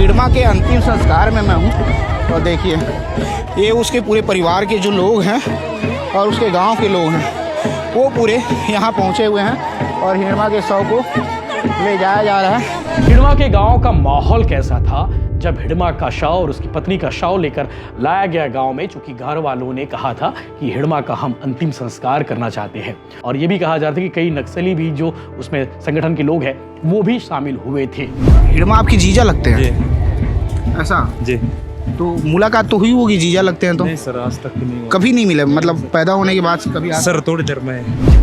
हिडमा के अंतिम संस्कार में मैं हूँ और देखिए ये उसके पूरे परिवार के जो लोग हैं और उसके गांव के लोग हैं वो पूरे यहाँ पहुँचे हुए हैं और हिडमा के शव को ले जाया जा रहा है। हिडमा के गांव का माहौल कैसा था जब हिडमा का शव और उसकी पत्नी का शव लेकर लाया गया गांव में, चूंकि घर वालों ने कहा था कि हिडमा का हम अंतिम संस्कार करना चाहते हैं और ये भी कहा जाता है कि कई नक्सली भी जो उसमें संगठन के लोग हैं वो भी शामिल हुए थे। हिडमा आपकी जीजा लगते हैं? ऐसा जी। तो मुलाकात तो हुई होगी, जीजा लगते हैं तो? नहीं सर, आज तक नहीं हुआ। कभी नहीं मिले, मतलब पैदा होने के बाद से कभी? सर थोड़ी देर में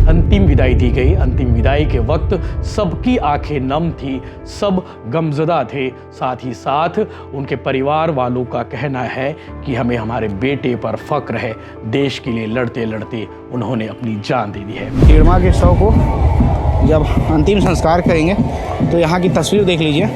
अंतिम विदाई दी गई। अंतिम विदाई के वक्त सबकी आंखें नम थी, सब गमज़दा थे। साथ ही साथ उनके परिवार वालों का कहना है कि हमें हमारे बेटे पर फक्र है, देश के लिए लड़ते लड़ते उन्होंने अपनी जान दे दी है। हिडमा के शव को जब अंतिम संस्कार करेंगे तो यहाँ की तस्वीर देख लीजिए,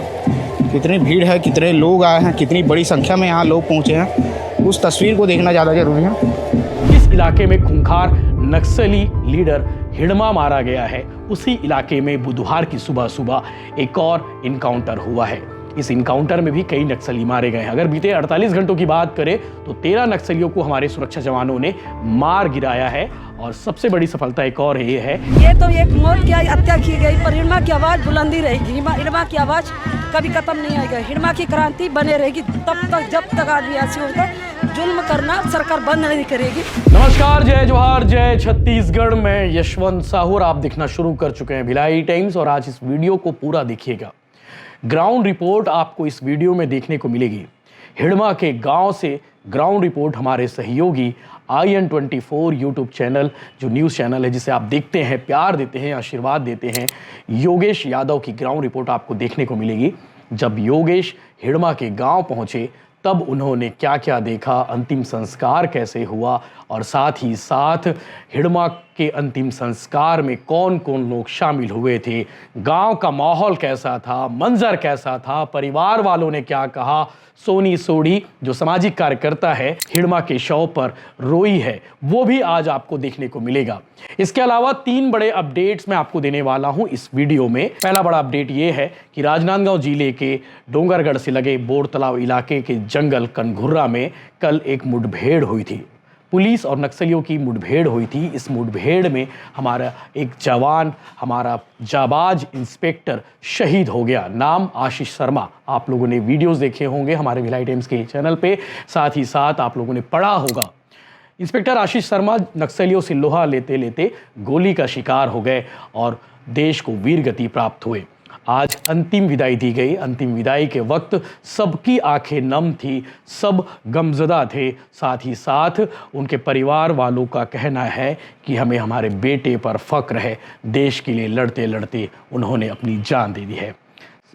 कितनी भीड़ है, कितने लोग आए हैं, कितनी बड़ी संख्या में यहाँ लोग पहुँचे हैं। उस तस्वीर को देखना ज़्यादा जरूरी है। इस इलाके में खूंखार नक्सली लीडर हिडमा मारा गया है। उसी इलाके में बुधवार की सुबह सुबह एक और इनकाउंटर हुआ है। इस इनकाउंटर में भी कई नक्सली मारे गए हैं। अगर बीते 48 घंटों की बात करें तो 13 नक्सलियों को हमारे सुरक्षा जवानों ने मार गिराया है और सबसे बड़ी सफलता एक और ये है, ये तो एक मौत की हत्या की गई पर हिडमा की आवाज बुलंदी रहेगी। हिडमा की आवाज कभी खत्म नहीं आएगा। हिडमा की क्रांति बने रहेगी तब तक जब तक आदिवासी होगा। जुल्म करना सरकार बंद नहीं करेगी। नमस्कार, जय जोहार, जय छत्तीसगढ़ में यशवंत साहू और आप देखना शुरू कर चुके हैं भिलाई टाइम्स और आज इस वीडियो को पूरा देखिएगा। ग्राउंड रिपोर्ट आपको इस वीडियो में देखने को मिलेगी। हिडमा के गांव से ग्राउंड रिपोर्ट हमारे सहयोगी IN24 यूट्यूब चैनल, जो न्यूज़ चैनल है जिसे आप देखते हैं, प्यार देते हैं, आशीर्वाद देते हैं, योगेश यादव की ग्राउंड रिपोर्ट आपको देखने को मिलेगी। जब योगेश हिडमा के गांव पहुंचे तब उन्होंने क्या क्या देखा, अंतिम संस्कार कैसे हुआ और साथ ही साथ हिडमा के अंतिम संस्कार में कौन कौन लोग शामिल हुए थे, गांव का माहौल कैसा था, मंजर कैसा था, परिवार वालों ने क्या कहा। सोनी सोढ़ी जो सामाजिक कार्यकर्ता है, हिडमा के शव पर रोई है, वो भी आज आपको देखने को मिलेगा। इसके अलावा 3 बड़े अपडेट्स मैं आपको देने वाला हूं इस वीडियो में। पहला बड़ा अपडेट ये है कि राजनांदगांव जिले के डोंगरगढ़ से लगे बोर तालाब इलाके के जंगल कनघुर्रा में कल एक मुठभेड़ हुई थी। पुलिस और नक्सलियों की मुठभेड़ हुई थी। इस मुठभेड़ में हमारा एक जवान, हमारा जाबाज इंस्पेक्टर शहीद हो गया। नाम आशीष शर्मा। आप लोगों ने वीडियोस देखे होंगे हमारे भिलाई टाइम्स के चैनल पे, साथ ही साथ आप लोगों ने पढ़ा होगा। इंस्पेक्टर आशीष शर्मा नक्सलियों से लोहा लेते लेते गोली का शिकार हो गए और देश को वीर गति प्राप्त हुए। आज अंतिम विदाई दी गई। अंतिम विदाई के वक्त सबकी आंखें नम थी, सब गमज़दा थे। साथ ही साथ उनके परिवार वालों का कहना है कि हमें हमारे बेटे पर फक्र है, देश के लिए लड़ते लड़ते उन्होंने अपनी जान दे दी है।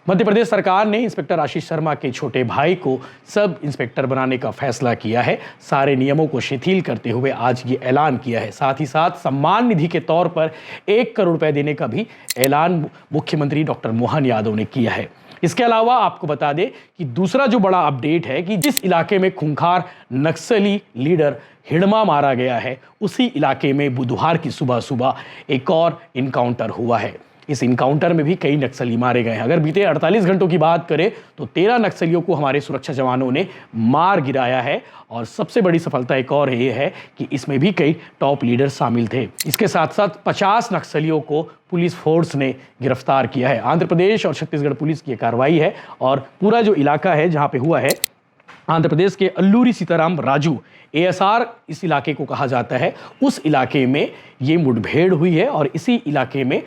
मध्य प्रदेश सरकार ने इंस्पेक्टर आशीष शर्मा के छोटे भाई को सब इंस्पेक्टर बनाने का फैसला किया है। सारे नियमों को शिथिल करते हुए आज ये ऐलान किया है। साथ ही साथ सम्मान निधि के तौर पर 1 करोड़ रुपए देने का भी ऐलान मुख्यमंत्री डॉक्टर मोहन यादव ने किया है। इसके अलावा आपको बता दें कि दूसरा जो बड़ा अपडेट है कि जिस इलाके में खूंखार नक्सली लीडर हिडमा मारा गया है, उसी इलाके में बुधवार की सुबह सुबह एक और इनकाउंटर हुआ है। इस इनकाउंटर में भी कई नक्सली मारे गए हैं। अगर बीते 48 घंटों की बात करें तो 13 नक्सलियों को हमारे सुरक्षा जवानों ने मार गिराया है और सबसे बड़ी सफलता एक और ये है कि इसमें भी कई टॉप लीडर शामिल थे। इसके साथ साथ 50 नक्सलियों को पुलिस फोर्स ने गिरफ्तार किया है। आंध्र प्रदेश और छत्तीसगढ़ पुलिस की कार्रवाई है और पूरा जो इलाका है जहाँ पे हुआ है, आंध्र प्रदेश के अल्लूरी सीताराम राजू ASR इस इलाके को कहा जाता है, उस इलाके में ये मुठभेड़ हुई है और इसी इलाके में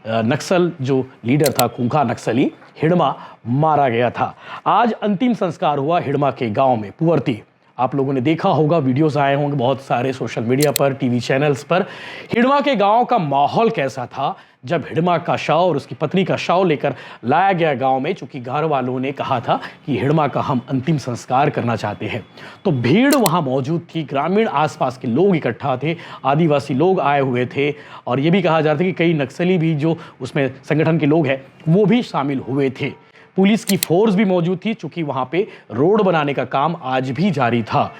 नक्सल जो लीडर था, खूंखार नक्सली हिडमा, मारा गया था। आज अंतिम संस्कार हुआ हिडमा के गांव में पुवर्ती। आप लोगों ने देखा होगा, वीडियोस आए होंगे बहुत सारे सोशल मीडिया पर, टीवी चैनल्स पर। हिडमा के गांव का माहौल कैसा था जब हिडमा का शव और उसकी पत्नी का शव लेकर लाया गया गांव में, चूंकि घर वालों ने कहा था कि हिडमा का हम अंतिम संस्कार करना चाहते हैं। तो भीड़ वहां मौजूद थी, ग्रामीण आसपास के लोग इकट्ठा थे, आदिवासी लोग आए हुए थे और ये भी कहा जाता है कि कई नक्सली भी जो उसमें संगठन के लोग हैं वो भी शामिल हुए थे। पुलिस की फोर्स भी मौजूद थी, चूंकि वहां पे रोड बनाने का काम आज भी जारी था।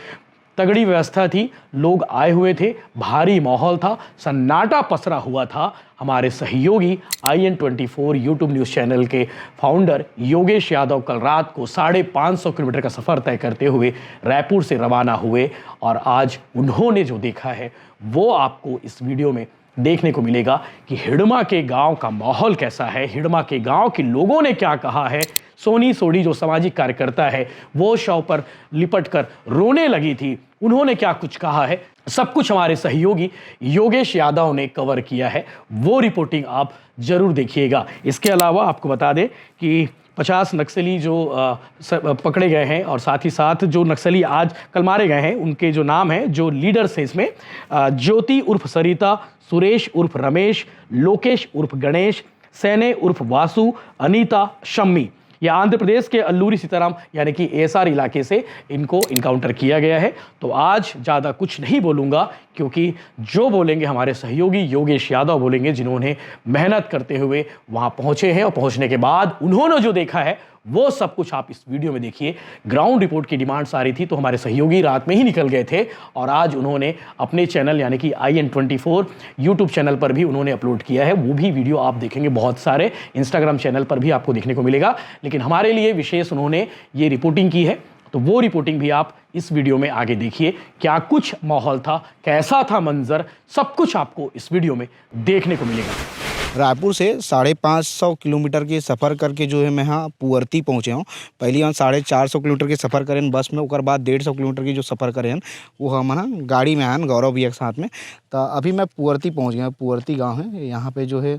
तगड़ी व्यवस्था थी, लोग आए हुए थे, भारी माहौल था, सन्नाटा पसरा हुआ था। हमारे सहयोगी IN24 यूट्यूब न्यूज़ चैनल के फाउंडर योगेश यादव कल रात को 550 किलोमीटर का सफ़र तय करते हुए रायपुर से रवाना हुए और आज उन्होंने जो देखा है वो आपको इस वीडियो में देखने को मिलेगा कि हिडमा के गांव का माहौल कैसा है, हिडमा के गांव के लोगों ने क्या कहा है। सोनी सोडी जो सामाजिक कार्यकर्ता है वो शव पर लिपट कर रोने लगी थी, उन्होंने क्या कुछ कहा है, सब कुछ हमारे सहयोगी योगेश यादव ने कवर किया है। वो रिपोर्टिंग आप जरूर देखिएगा। इसके अलावा आपको बता दें कि 50 नक्सली जो पकड़े गए हैं और साथ ही साथ जो नक्सली आज कल मारे गए हैं उनके जो नाम हैं, जो लीडर्स हैं इसमें, ज्योति उर्फ सरिता, सुरेश उर्फ रमेश, लोकेश उर्फ गणेश, सैने उर्फ वासु, अनीता, शम्मी। यह आंध्र प्रदेश के अल्लूरी सीताराम यानी कि ASR इलाके से इनको इनकाउंटर किया गया है। तो आज ज़्यादा कुछ नहीं बोलूँगा क्योंकि जो बोलेंगे हमारे सहयोगी योगेश यादव बोलेंगे, जिन्होंने मेहनत करते हुए वहाँ पहुँचे हैं और पहुँचने के बाद उन्होंने जो देखा है वो सब कुछ आप इस वीडियो में देखिए। ग्राउंड रिपोर्ट की डिमांड्स आ रही थी तो हमारे सहयोगी रात में ही निकल गए थे और आज उन्होंने अपने चैनल यानी कि IN24 यूट्यूब चैनल पर भी उन्होंने अपलोड किया है। वो भी वीडियो आप देखेंगे, बहुत सारे इंस्टाग्राम चैनल पर भी आपको देखने को मिलेगा। लेकिन हमारे लिए विशेष उन्होंने ये रिपोर्टिंग की है, तो वो रिपोर्टिंग भी आप इस वीडियो में आगे देखिए। क्या कुछ माहौल था, कैसा था मंजर, सब कुछ आपको इस वीडियो में देखने को मिलेगा। रायपुर से 550 किलोमीटर के सफ़र करके जो है मैं यहाँ पुअर्ती पहुँचे हूँ। पहले हम 450 किलोमीटर के सफ़र करें बस में, उसके बाद 150 किलोमीटर की जो सफ़र करें वो हम ना गाड़ी में आए गौरव भैया के साथ में। तो अभी मैं पुअर्ती पहुँच गया। पुअर्ती गांव है, यहाँ पे जो है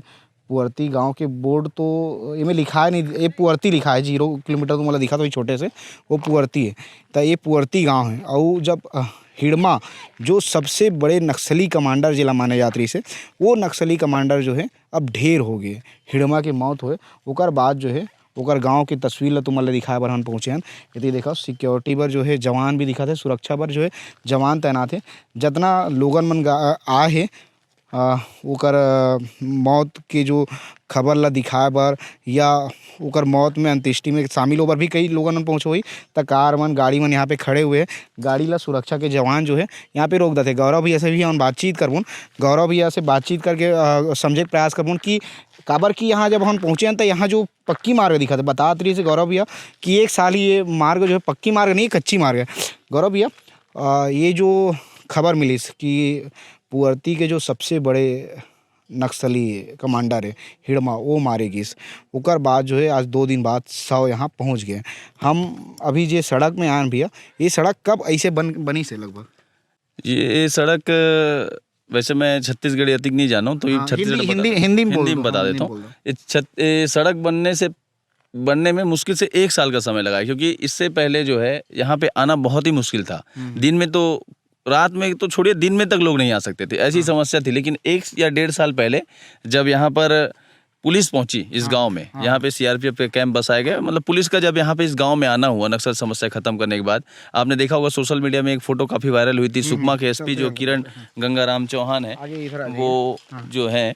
पुअर्ती गांव के बोर्ड तो ये में लिखा है नहीं, ये पुअर्ती लिखा है, 0 किलोमीटर तो मतलब दिखा तो छोटे से, वो पुअर्ती है। तो ये पुअर्ती गाँव है। और जब हिडमा जो सबसे बड़े नक्सली कमांडर जिला माने यात्री से, वो नक्सली कमांडर जो है अब ढेर हो गए, हिडमा के मौत हुए। ओकर बाद जो है ओकर गाँव की तस्वीर तुम मतलब दिखाए बर हम पहुँचे हैं। यदि देखो सिक्योरिटी पर जो है जवान भी दिखा थे, सुरक्षा पर जो है जवान तैनात है। जितना लोगन मन आए है ओकर मौत के जो खबर ला दिखाए बर या ओकर मौत में अंत्येष्टि में शामिल होकर भी कई लोगन मन पहुँचो हुई। त कार मन गाड़ी मन यहाँ पे खड़े हुए हैं, गाड़ी ला सुरक्षा के जवान जो है यहाँ पे रोक देते। गौरव भैया से भी हम बातचीत करबून, गौरव भैया से बातचीत करके समझे के प्रयास करबून कि काबर की यहाँ जब हम पहुँचे हैं तो यहाँ जो पक्की मार्ग दिखा था, बता रही से गौरव भैया कि 1 साल ये मार्ग जो है पक्की मार्ग नहीं, कच्ची मार्ग है। गौरव भैया ये जो खबर मिली कि पुअर्ती के जो सबसे बड़े नक्सली कमांडर है हिडमा वो मारे गए, ओकर बाद जो है आज 2 दिन बाद 100 यहाँ पहुँच गए। हम अभी जे सड़क में आए भैया, ये सड़क कब ऐसे बनी से लगभग? ये सड़क वैसे मैं छत्तीसगढ़ी अधिक नहीं जाना हूँ तो ये छत्तीसगढ़ हिंदी में बता देता हूँ। ये सड़क बनने में मुश्किल से 1 साल का समय लगा है, क्योंकि इससे पहले जो है यहाँ पे आना बहुत ही मुश्किल था। दिन में तो, रात में तो छोड़िए, दिन में तक लोग नहीं आ सकते थे, ऐसी समस्या थी। लेकिन 1 या 1.5 साल पहले जब यहाँ पर पुलिस पहुंची इस गांव में, यहाँ पे CRPF के कैंप बसाए गए, मतलब पुलिस का जब यहाँ पे इस गांव में आना हुआ नक्सल समस्या खत्म करने के बाद, आपने देखा होगा सोशल मीडिया में एक फोटो काफी वायरल हुई थी। सुकमा के SP जो किरण गंगाराम चौहान है, वो जो है,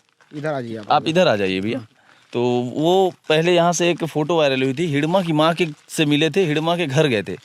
आप इधर आ जाइए भैया। तो वो पहले यहाँ से एक फोटो वायरल हुई थी, हिडमा की माँ के से मिले थे, हिडमा के घर गए थे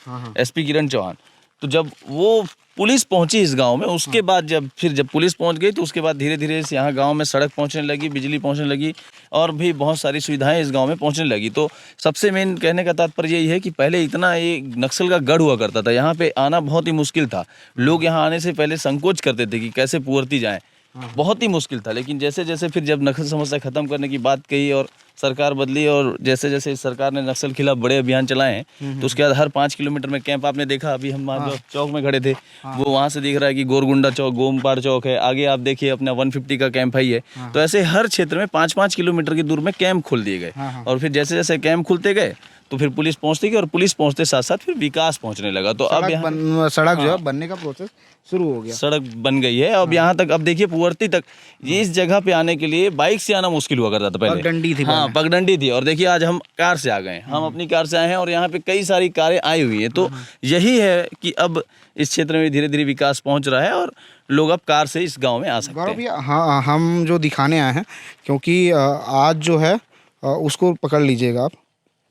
SP किरण चौहान। तो जब वो पुलिस पहुंची इस गांव में, उसके बाद जब पुलिस पहुंच गई तो उसके बाद धीरे धीरे इस यहाँ गांव में सड़क पहुंचने लगी, बिजली पहुंचने लगी और भी बहुत सारी सुविधाएं इस गांव में पहुंचने लगी। तो सबसे मेन कहने का तात्पर्य यही है कि पहले इतना ये नक्सल का गढ़ हुआ करता था, यहाँ पे आना बहुत ही मुश्किल था। लोग यहाँ आने से पहले संकोच करते थे कि कैसे पुअर्ती जाएँ, बहुत ही मुश्किल था। लेकिन जैसे जैसे फिर जब नक्सल समस्या खत्म करने की बात कही और सरकार बदली और जैसे जैसे इस सरकार ने नक्सल खिलाफ बड़े अभियान चलाए हैं, तो उसके बाद हर 5 किलोमीटर में कैंप आपने देखा। अभी हम चौक में खड़े थे, वो वहाँ से दिख रहा है कि गोरगुंडा चौक, गोमपाड़ चौक है, आगे आप देखिए अपना 150 का कैंप है। तो ऐसे हर क्षेत्र में 5-5 किलोमीटर की दूर में कैंप खोल दिए गए। और फिर जैसे जैसे कैंप खुलते गए तो फिर पुलिस पहुंचती गई और पुलिस पहुंचते साथ साथ फिर विकास पहुंचने लगा। तो अब यहाँ सड़क जो है बनने का प्रोसेस शुरू हो गया, सड़क बन गई है। अब यहाँ तक, अब देखिए पुअर्ती तक, ये इस जगह पे आने के लिए बाइक से आना मुश्किल हुआ करता था पहले, पगडंडी थी। हाँ, पगडंडी थी। और देखिए आज हम कार से आ गए, हम अपनी कार से आए हैं और यहाँ पे कई सारी कारें आई हुई है। तो यही है कि अब इस क्षेत्र में धीरे धीरे विकास पहुँच रहा है और लोग अब कार से इस गाँव में आ सकते हैं। भैया हाँ, हम जो दिखाने आए हैं, क्योंकि आज जो है उसको पकड़ लीजिएगा आप,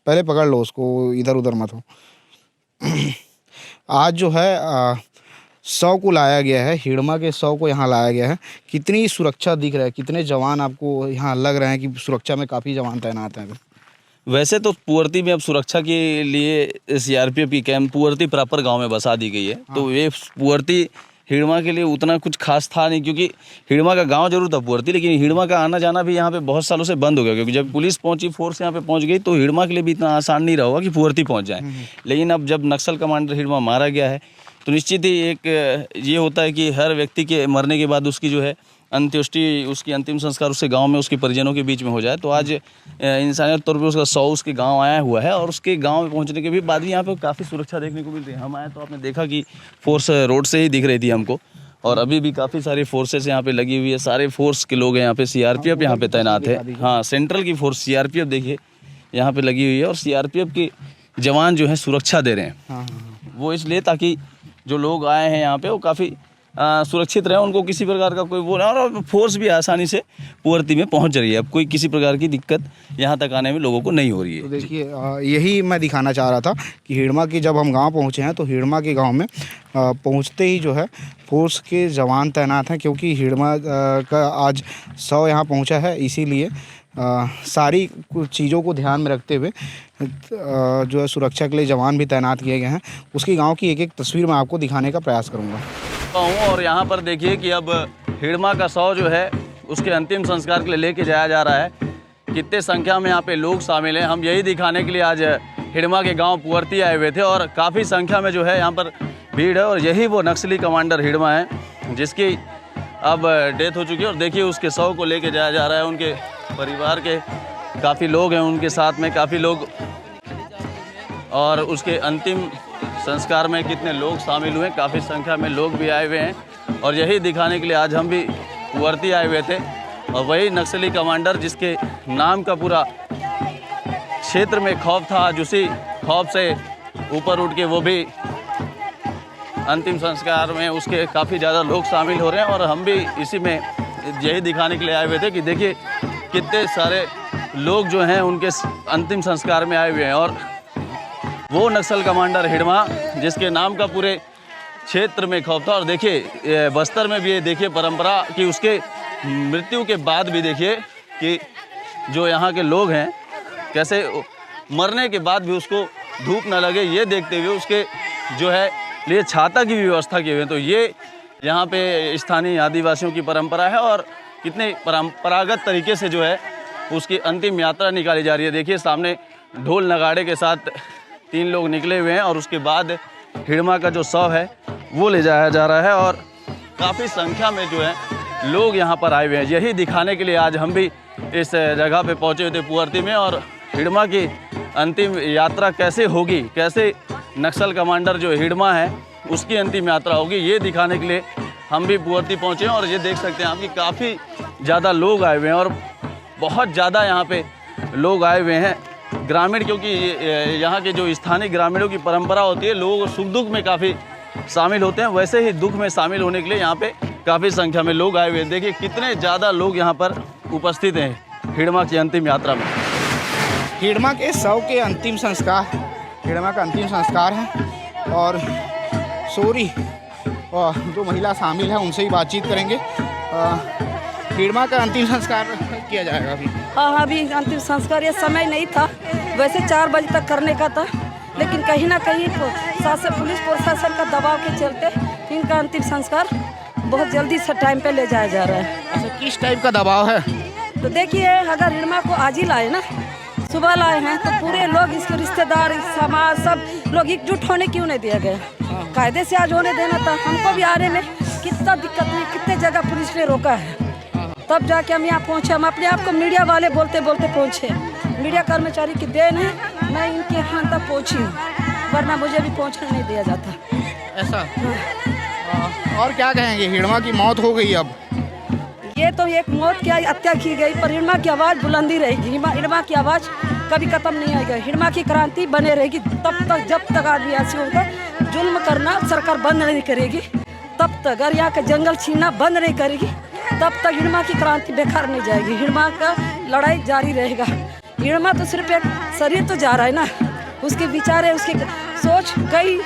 पहले पकड़ लो उसको, इधर उधर मत हो। आज जो है शव को लाया गया है, हिड़मा के शव को यहाँ लाया गया है। कितनी सुरक्षा दिख रहा है, कितने जवान आपको यहाँ लग रहे हैं कि सुरक्षा में काफ़ी जवान तैनात हैं? वैसे तो पुअर्ती में अब सुरक्षा के लिए सीआरपीएफ की कैंप पुअर्ती प्रॉपर गांव में बसा दी गई है। तो ये पुअर्ती हिड़मा के लिए उतना कुछ खास था नहीं, क्योंकि हिड़मा का गांव जरूर था पुअर्ती, लेकिन हिड़मा का आना जाना भी यहाँ पे बहुत सालों से बंद हो गया, क्योंकि जब पुलिस पहुंची, फोर्स यहाँ पे पहुंच गई, तो हिड़मा के लिए भी इतना आसान नहीं रहा होगा कि पुअर्ती पहुँच जाए। लेकिन अब जब नक्सल कमांडर हिड़मा मारा गया है तो निश्चित ही एक ये होता है कि हर व्यक्ति के मरने के बाद उसकी जो है अंत्येष्टि, उसकी अंतिम संस्कार उसके गांव में उसके परिजनों के बीच में हो जाए। तो आज इंसानियत तौर पे उसका शव उसके गांव आया हुआ है, और उसके गांव में पहुंचने के भी बाद भी यहाँ पे काफ़ी सुरक्षा देखने को मिल रही है। हम आए तो आपने देखा कि फोर्स रोड से ही दिख रही थी हमको, और अभी भी काफ़ी सारी फोर्सेस यहाँ पे लगी हुई है। सारे फोर्स के लोग हैं यहाँ पे, सीआरपीएफ यहाँ पे तैनात है। हाँ, सेंट्रल की फोर्स सीआरपीएफ देखिए यहाँ पे लगी हुई है, और सीआरपीएफ के जवान जो है सुरक्षा दे रहे हैं। वो इसलिए ताकि जो लोग आए हैं यहाँ पे वो काफ़ी सुरक्षित रहे, उनको किसी प्रकार का कोई वो ना, और फोर्स भी आसानी से पुअर्ती में पहुंच रही है। अब कोई किसी प्रकार की दिक्कत यहाँ तक आने में लोगों को नहीं हो रही है। तो देखिए यही मैं दिखाना चाह रहा था कि हिड़मा के जब हम गांव पहुँचे हैं तो हिड़मा के गांव में पहुँचते ही जो है फोर्स के जवान तैनात हैं, क्योंकि हिड़मा का आज शव यहाँ पहुँचा है, इसीलिए सारी कुछ चीज़ों को ध्यान में रखते हुए जो है सुरक्षा के लिए जवान भी तैनात किए गए हैं। उसकी गांव की एक एक तस्वीर मैं आपको दिखाने का प्रयास करूंगा। और यहाँ पर देखिए कि अब हिड़मा का शव जो है उसके अंतिम संस्कार के लिए लेके जाया जा रहा है। कितने संख्या में यहाँ पे लोग शामिल हैं, हम यही दिखाने के लिए आज हिड़मा के गांव पुअर्ती आए हुए थे, और काफ़ी संख्या में जो है यहाँ पर भीड़ है। और यही वो नक्सली कमांडर हिड़मा है जिसकी अब डेथ हो चुकी है, और देखिए उसके शव को लेके जाया जा रहा है। उनके परिवार के काफ़ी लोग हैं उनके साथ में, काफ़ी लोग, और उसके अंतिम संस्कार में कितने लोग शामिल हुए, काफ़ी संख्या में लोग भी आए हुए हैं। और यही दिखाने के लिए आज हम भी पुअर्ती आए हुए थे, और वही नक्सली कमांडर जिसके नाम का पूरा क्षेत्र में खौफ था, आज उसी खौफ से ऊपर उठ के वो भी अंतिम संस्कार में उसके काफ़ी ज़्यादा लोग शामिल हो रहे हैं। और हम भी इसी में यही दिखाने के लिए आए हुए थे कि देखिए कितने सारे लोग जो हैं उनके अंतिम संस्कार में आए हुए हैं। और वो नक्सल कमांडर हिड़मा जिसके नाम का पूरे क्षेत्र में खौफ था। और देखिए बस्तर में भी ये देखिए परंपरा कि उसके मृत्यु के बाद भी देखिए कि जो यहाँ के लोग हैं कैसे मरने के बाद भी उसको धूप न लगे, ये देखते हुए उसके जो है लिए छाता की भी व्यवस्था की हुई है। तो ये यहाँ पे स्थानीय आदिवासियों की परंपरा है, और कितने परंपरागत तरीके से जो है उसकी अंतिम यात्रा निकाली जा रही है। देखिए सामने ढोल नगाड़े के साथ 3 लोग निकले हुए हैं, और उसके बाद हिड़मा का जो शव है वो ले जाया जा रहा है, और काफ़ी संख्या में जो है लोग यहाँ पर आए हुए हैं। यही दिखाने के लिए आज हम भी इस जगह पे पहुँचे हुए थे पुअर्ती में, और हिड़मा की अंतिम यात्रा कैसे होगी, कैसे नक्सल कमांडर जो हिड़मा है उसकी अंतिम यात्रा होगी, ये दिखाने के लिए हम भी पुअर्ती पहुँचे हैं। और ये देख सकते हैं आप कि काफ़ी ज़्यादा लोग आए हुए हैं, और बहुत ज़्यादा यहाँ पे लोग आए हुए हैं ग्रामीण, क्योंकि यहाँ के जो स्थानीय ग्रामीणों की परंपरा होती है, लोग सुख दुख में काफ़ी शामिल होते हैं, वैसे ही दुख में शामिल होने के लिए यहाँ पे काफ़ी संख्या में लोग आए हुए हैं। देखिए कितने ज़्यादा लोग यहाँ पर उपस्थित हैं हिड़मा की अंतिम यात्रा में। हिड़मा के शव के अंतिम संस्कार, हिड़मा का अंतिम संस्कार है, और सोरी और जो महिला शामिल है उनसे ही बातचीत करेंगे। हिड़मा का अंतिम संस्कार किया जाएगा अभी। हाँ, अभी अंतिम संस्कार, ये समय नहीं था, वैसे 4 बजे तक करने का था, लेकिन कहीं ना कहीं पुलिस प्रशासन का दबाव के चलते इनका अंतिम संस्कार बहुत जल्दी से टाइम पे ले जाया जा रहा है। अच्छा, किस टाइप का दबाव है? तो देखिए अगर हिड़मा को आज ही लाए ना, सुबह लाए हैं, तो पूरे लोग इसके रिश्तेदार, समाज, सब लोग एकजुट होने क्यों नहीं दिया गया? कायदे से आज होने देना था। हमको भी आने में कितना दिक्कत हुई, कितने जगह पुलिस ने रोका है, तब जाके हम यहाँ पहुँचे। हम अपने आप को मीडिया वाले बोलते बोलते पहुँचे, मीडिया कर्मचारी की देन है मैं इनके यहाँ तक पहुँची हूँ, वरना मुझे भी पहुँचने नहीं दिया जाता। ऐसा? और क्या कहेंगे, हिड़मा की मौत हो गई, अब ये तो एक मौत की हत्या की गई, पर हिड़मा की आवाज़ बुलंदी रहेगी। हिड़मा की आवाज़ कभी ख़त्म नहीं आएगी। हिड़मा की क्रांति बने रहेगी तब तक, जब तक आदिवासियों को जुल्म करना सरकार बंद नहीं करेगी, तब तक अगर यहाँ का जंगल छीनना बंद नहीं करेगी, तब तक हिड़मा की क्रांति बेकार नहीं जाएगी। हिड़मा का लड़ाई जारी रहेगा। हिड़मा तो सिर्फ एक शरीर तो जा रहा है ना, उसके विचार है, उसकी सोच कई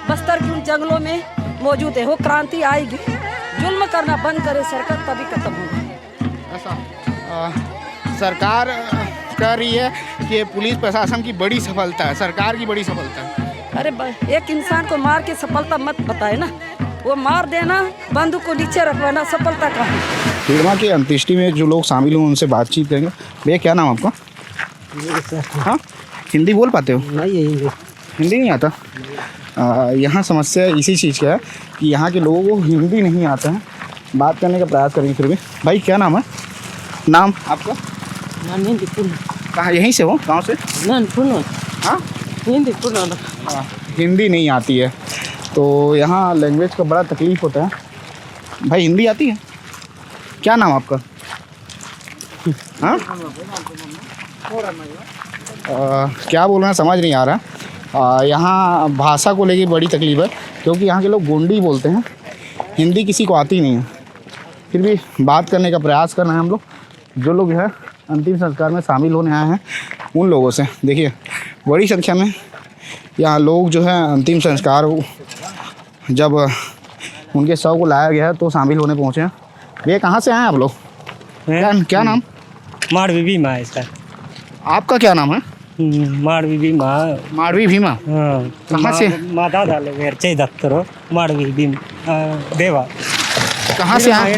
बस्तर के उन जंगलों में मौजूद है। वो क्रांति आएगी, जुल्म करना बंद करे सरकार, तभी खत्म होगा। ऐसा सरकार कह रही है कि पुलिस प्रशासन की बड़ी सफलता है, सरकार की बड़ी सफलता है। अरे एक इंसान को मार के सफलता मत बताए ना, वो मार देना, बंदूक को नीचे रखवाना सफलता कहाँ है। हिड़मा की अंत्येष्टि में जो लोग शामिल हुए उनसे बातचीत करेंगे। भैया क्या नाम आपका? हाँ, हिंदी बोल पाते हो? नहीं, हिंदी नहीं आता। यहाँ समस्या इसी चीज़ का है कि यहाँ के लोगों को हिंदी नहीं आता है। बात करने का प्रयास करेंगे फिर भी। भाई क्या नाम है? नाम आपका? कहाँ, यहीं से हो, गाँव से? हाँ, हिंदी नहीं आती है तो यहाँ लैंग्वेज का बड़ा तकलीफ होता है। भाई हिंदी आती है? क्या नाम आपका? हाँ, क्या बोल रहे हैं समझ नहीं आ रहा। यहाँ भाषा को लेके बड़ी तकलीफ है क्योंकि यहाँ के लोग गोंडी बोलते हैं, हिंदी किसी को आती नहीं है। फिर भी बात करने का प्रयास कर रहे हैं हम लोग, जो लोग है अंतिम संस्कार में शामिल होने आए हैं उन लोगों से। देखिए बड़ी संख्या में यहाँ लोग जो है अंतिम संस्कार जब उनके शव को लाया गया है तो शामिल होने पहुँचे हैं। ये कहाँ से आए हैं आप लोग? क्या नाम? माड़वी भीमा इसका। आपका क्या नाम है? माड़वी भीमा। माड़वी भीमा? हाँ, कहाँ से? माता दाले वेरचे दत्तरो माड़वी भीम देवा। कहाँ से आए?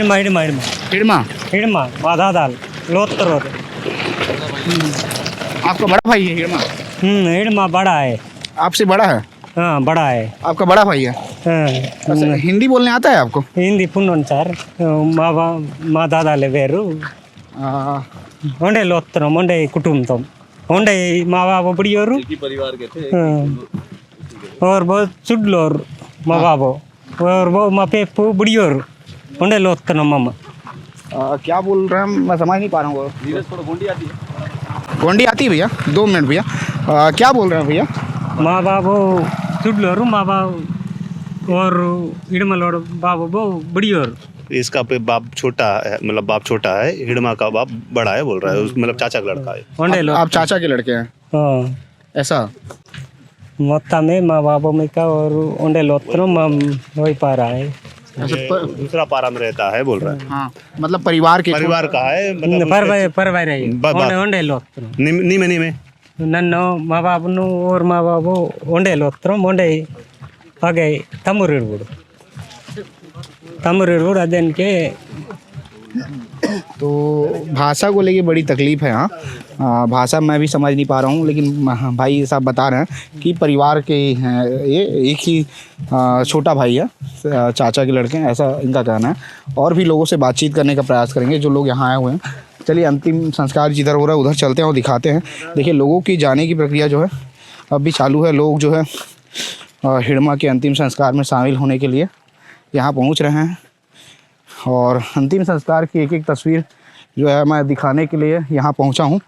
हिड़मा माता दाल लोत्तरो। आपका बड़ा भाई है हिड़मा? हिड़मा बड़ा है। आपसे बड़ा है? हाँ, बड़ा है। आपका बड़ा भाई है? अच्छा, हिंदी बोलने आता है आपको? हिंदी पुण्य सर మా దాదాలే వేరు ఉండే లోత్తరం ఉండే కుటుంబం ఉండే మా బాబు బడియోరు परिवार के थे और बहुत चुडलोर మా బాబు और वो మా पेपू बड़ियोर ఉండే లోత్తరం मम्मा। क्या बोल रहे हैं मैं समझ नहीं पा रहा हूँ। गोंडी आती है? गोंडी आती है भैया? 2 मिनट भैया। क्या बोल रहे हैं भैया? మా బాబు चुडलोर మా బాబు और हिड़मलोड़ बाबू वो बड़ियोर। इसका पे बाप छोटा है, मतलब बाप छोटा है, हिड़मा का बाप बड़ा है बोल रहा है, मतलब चाचा का लड़का है। आप चाचा के लड़के हैं? हाँ, ऐसा మొత్తం మా బాబు మీకా और ఉండే లోత్రం वही पा रहा है। दूसरा पारा में रहता है बोल रहा है। हाँ, मतलब परिवार का है, मतलब परवार ఉండే లోత్రం नीमे నన్ను మా బాబును और మా బాబు ఉండే లోత్రం ఉండే ಹಾಗೆ तमूर अदन के। तो भाषा को लेके बड़ी तकलीफ है यहाँ। भाषा मैं भी समझ नहीं पा रहा हूँ, लेकिन भाई साहब बता रहे हैं कि परिवार के हैं, ये एक ही छोटा भाई है, चाचा के लड़के हैं, ऐसा इनका कहना है। और भी लोगों से बातचीत करने का प्रयास करेंगे जो लोग यहाँ आए हुए हैं। चलिए अंतिम संस्कार जिधर हो रहा है उधर चलते हैं और दिखाते हैं। देखिए लोगों की जाने की प्रक्रिया जो है अब भी चालू है। लोग जो है हिड़मा के अंतिम संस्कार में शामिल होने के लिए यहाँ पहुँच रहे हैं और अंतिम संस्कार की एक एक तस्वीर जो है मैं दिखाने के लिए यहाँ पहुँचा हूँ।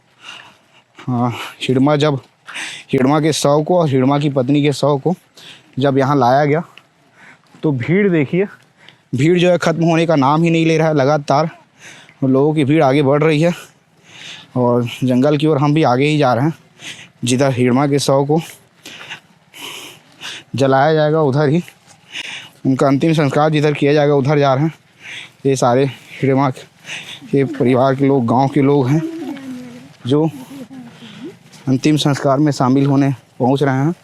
हिड़मा के शव को और हिड़मा की पत्नी के शव को जब यहाँ लाया गया तो भीड़ देखिए, भीड़ जो है ख़त्म होने का नाम ही नहीं ले रहा है। लगातार लोगों की भीड़ आगे बढ़ रही है और जंगल की ओर हम भी आगे ही जा रहे हैं। जिधर हिड़मा के शव को जलाया जाएगा उधर ही उनका अंतिम संस्कार जिधर किया जाएगा उधर जा रहे हैं। ये सारे हिड़मा के परिवार के लोग, गांव के लोग हैं जो अंतिम संस्कार में शामिल होने पहुंच रहे हैं।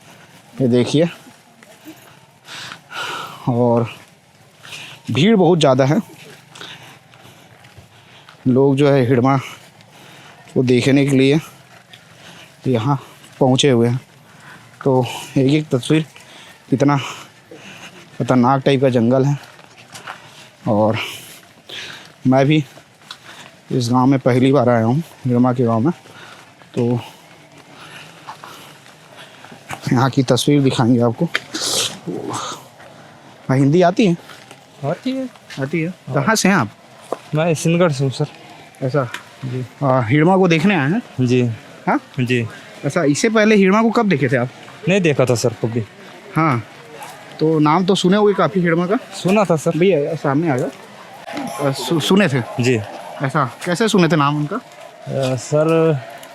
ये देखिए और भीड़ बहुत ज़्यादा है। लोग जो है हिड़मा को देखने के लिए यहाँ पहुँचे हुए हैं। तो एक एक तस्वीर, कितना खतरनाक टाइप का जंगल है और मैं भी इस गांव में पहली बार आया हूँ, हिड़मा के गांव में। तो यहाँ की तस्वीर दिखाएंगे आपको। हिंदी आती है? आती है। कहाँ से हैं आप? मैं सिंहगढ़ से हूँ सर। ऐसा जी। हिड़मा को देखने आए हैं? जी हाँ जी। ऐसा, इससे पहले हिड़मा को कब देखे थे आप? नहीं देखा था सर कभी। हाँ, तो नाम तो सुने होंगे काफ़ी हिड़मा का? सुना था सर। भैया सामने आ गया। सुने थे जी। ऐसा कैसे सुने थे नाम उनका? सर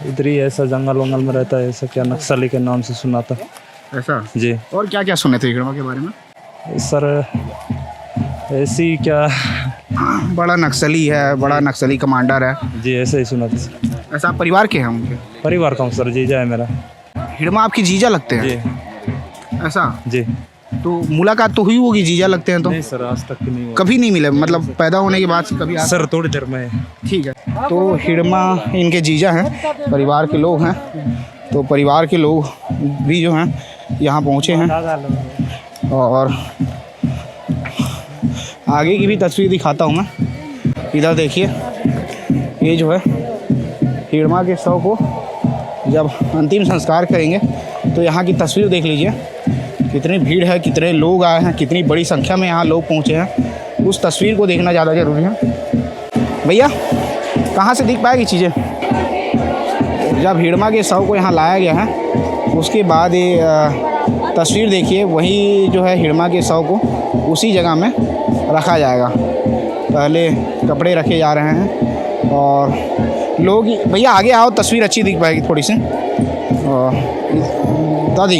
इधर ही ऐसा जंगल वंगल में रहता है, ऐसा क्या नक्सली के नाम से सुना था। ऐसा जी। और क्या क्या सुने थे हिड़मा के बारे में? सर ऐसी क्या बड़ा नक्सली है, बड़ा नक्सली कमांडर है। जी ऐसे ही सुना था सर। ऐसा आप परिवार के हैं उनके? परिवार का हूँ सर, जीजा है मेरा। हिड़मा आपकी जीजा लगते हैं? जी ऐसा? जी। तो मुलाकात तो हुई होगी, जीजा लगते हैं तो? नहीं सर, आज तक नहीं हुआ। कभी नहीं मिले, मतलब पैदा होने के बाद से कभी सर थोड़ी देर में। ठीक है। तो हिड़मा इनके जीजा हैं, परिवार के लोग हैं। तो परिवार के लोग भी जो हैं यहाँ पहुँचे हैं और आगे की भी तस्वीर दिखाता हूँ मैं। इधर देखिए, ये जो है हिड़मा के शव को जब अंतिम संस्कार करेंगे तो यहाँ की तस्वीर देख लीजिए, कितनी भीड़ है, कितने लोग आए हैं, कितनी बड़ी संख्या में यहाँ लोग पहुँचे हैं। उस तस्वीर को देखना ज़्यादा ज़रूरी है। भैया कहाँ से दिख पाएगी चीज़ें? जब हिड़मा के शव को यहाँ लाया गया है उसके बाद ये तस्वीर देखिए, वही जो है हिड़मा के शव को उसी जगह में रखा जाएगा। पहले कपड़े रखे जा रहे हैं और लोग, भैया आगे आओ, तस्वीर अच्छी दिख पाएगी थोड़ी सी। और दादी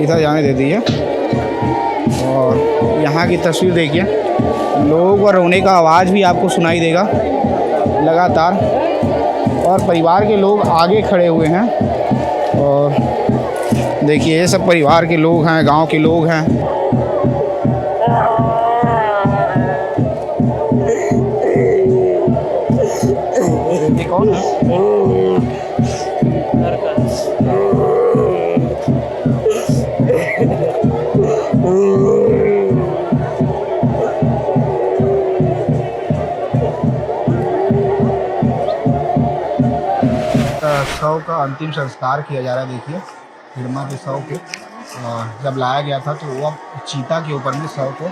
इधर जाने दे दीजिए। और यहाँ की तस्वीर देखिए, लोग और रोने का आवाज़ भी आपको सुनाई देगा लगातार। और परिवार के लोग आगे खड़े हुए हैं और देखिए ये सब परिवार के लोग हैं, गांव के लोग हैं। ये कौन है? शव का अंतिम संस्कार किया जा रहा है। देखिए हिड़मा के शव के जब लाया गया था तो वो अब चीता के ऊपर में शव को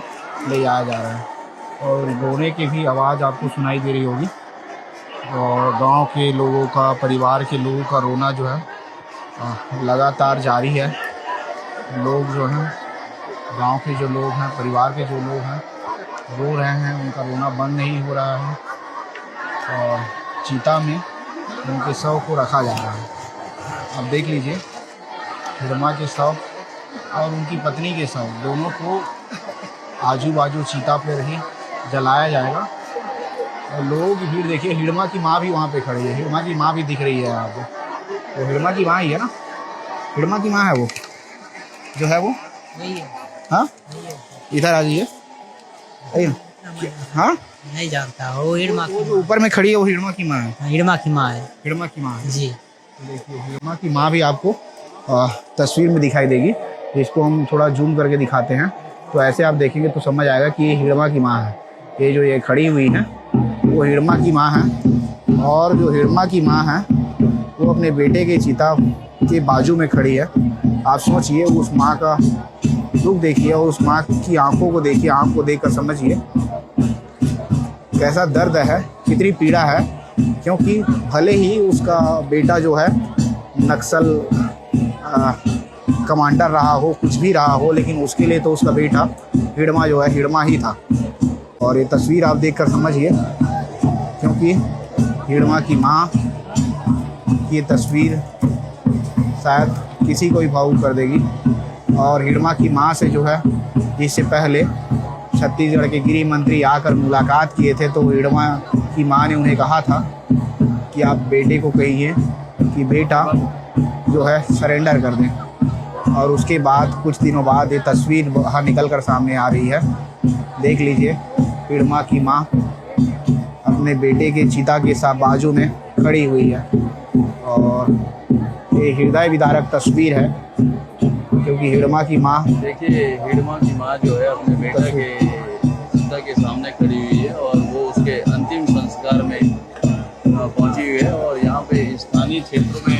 ले जाया जा रहा है और रोने की भी आवाज़ आपको सुनाई दे रही होगी। और गांव के लोगों का, परिवार के लोगों का रोना जो है लगातार जारी है। लोग जो हैं, गांव के जो लोग हैं, परिवार के जो लोग हैं रो रहे हैं, उनका रोना बंद नहीं हो रहा है और चीता में उनके शव को रखा जा रहा है। अब देख लीजिए, हिड़मा के शव और उनकी पत्नी के शव दोनों को आजू बाजू चीता पर ही जलाया जाएगा। और लोगों की भीड़ देखिए, हिड़मा की माँ भी वहाँ पे खड़ी है। हिड़मा की माँ भी दिख रही है आपको, वो हिड़मा की माँ ही है ना? हिड़मा की माँ है वो, जो है वो नहीं है। हाँ इधर आ जाइए। हाँ नहीं जानता, वो हिड़मा वो जो ऊपर में खड़ी है वो हिड़मा की माँ है। हिड़मा की माँ है। हिड़मा की माँ है जी। देखिए हिड़मा की माँ भी आपको तस्वीर में दिखाई देगी। इसको हम थोड़ा जूम करके दिखाते हैं तो ऐसे आप देखेंगे तो समझ आएगा कि ये हिड़मा की माँ है। ये जो ये खड़ी हुई है वो हिड़मा की माँ है। और जो हिड़मा की माँ है वो अपने बेटे के चिता के बाजू में खड़ी है। आप सोचिए, उस माँ का दुख देखिए और उस माँ की आंखों को देखिए, आंख को देखकर समझिए कैसा दर्द है, कितनी पीड़ा है। क्योंकि भले ही उसका बेटा जो है नक्सल कमांडर रहा हो, कुछ भी रहा हो, लेकिन उसके लिए तो उसका बेटा हिड़मा जो है हिड़मा ही था। और ये तस्वीर आप देखकर समझिए, क्योंकि हिड़मा की माँ की तस्वीर शायद किसी को भी भावुक कर देगी। और हिड़मा की माँ से जो है, इससे पहले छत्तीसगढ़ के गृह मंत्री आकर मुलाकात किए थे तो हिड़मा की माँ ने उन्हें कहा था कि आप बेटे को कहिए कि बेटा जो है सरेंडर कर दें। और उसके बाद कुछ दिनों बाद ये तस्वीर बाहर निकल कर सामने आ रही है। देख लीजिए, हिड़मा की माँ अपने बेटे के चिता के साथ बाजू में खड़ी हुई है। और ये हृदय विदारक तस्वीर है, क्योंकि हिड़मा की माँ, देखिए हिड़मा की माँ जो है अपने बेटा के चिता के सामने खड़ी हुई है और वो उसके अंतिम संस्कार में पहुंची हुई है। और यहाँ पे स्थानीय क्षेत्रों में